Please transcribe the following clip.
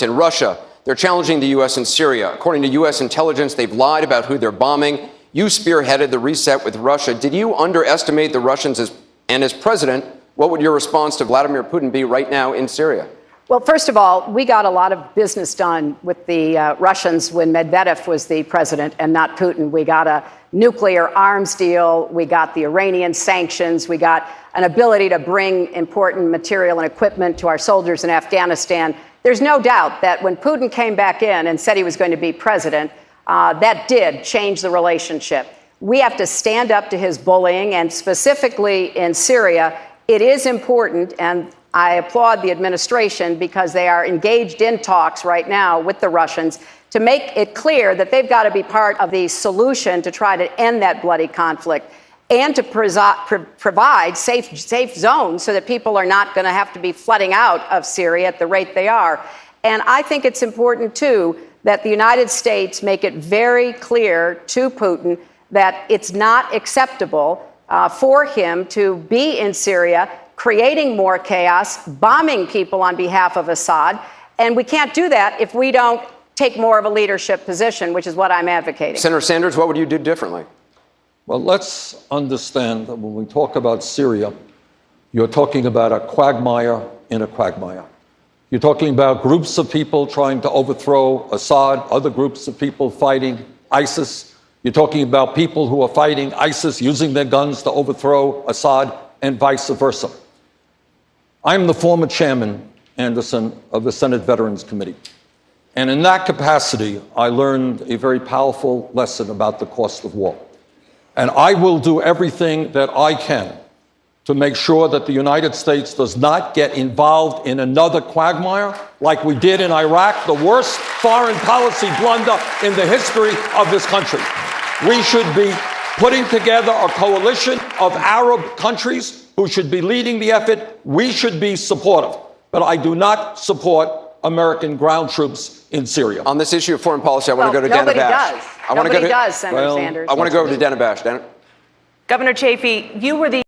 in Russia. They're challenging the U.S. in Syria. According to U.S. intelligence, they've lied about who they're bombing. You spearheaded the reset with Russia. Did you underestimate the Russians and as president, what would your response to Vladimir Putin be right now in Syria? Well, first of all, we got a lot of business done with the Russians when Medvedev was the president and not Putin. We got a nuclear arms deal. We got the Iranian sanctions. We got an ability to bring important material and equipment to our soldiers in Afghanistan. There's no doubt that when Putin came back in and said he was going to be president, that did change the relationship. We have to stand up to his bullying, and specifically in Syria, it is important, and I applaud the administration because they are engaged in talks right now with the Russians to make it clear that they've got to be part of the solution to try to end that bloody conflict and to provide safe zones so that people are not going to have to be flooding out of Syria at the rate they are. And I think it's important, too, that the United States make it very clear to Putin that it's not acceptable for him to be in Syria, creating more chaos, bombing people on behalf of Assad. And we can't do that if we don't take more of a leadership position, which is what I'm advocating. Senator Sanders, what would you do differently? Well, let's understand that when we talk about Syria, you're talking about a quagmire in a quagmire. You're talking about groups of people trying to overthrow Assad, other groups of people fighting ISIS. You're talking about people who are fighting ISIS, using their guns to overthrow Assad, and vice versa. I'm the former chairman, Anderson, of the Senate Veterans Committee. And in that capacity, I learned a very powerful lesson about the cost of war. And I will do everything that I can to make sure that the United States does not get involved in another quagmire like we did in Iraq, the worst foreign policy blunder in the history of this country. We should be putting together a coalition of Arab countries who should be leading the effort. We should be supportive. But I do not support American ground troops in Syria. On this issue of foreign policy, I want to go to Dana Bash. Nobody does, Senator Sanders. I want to go over to Dana Bash. Dana? Governor Chafee, you were the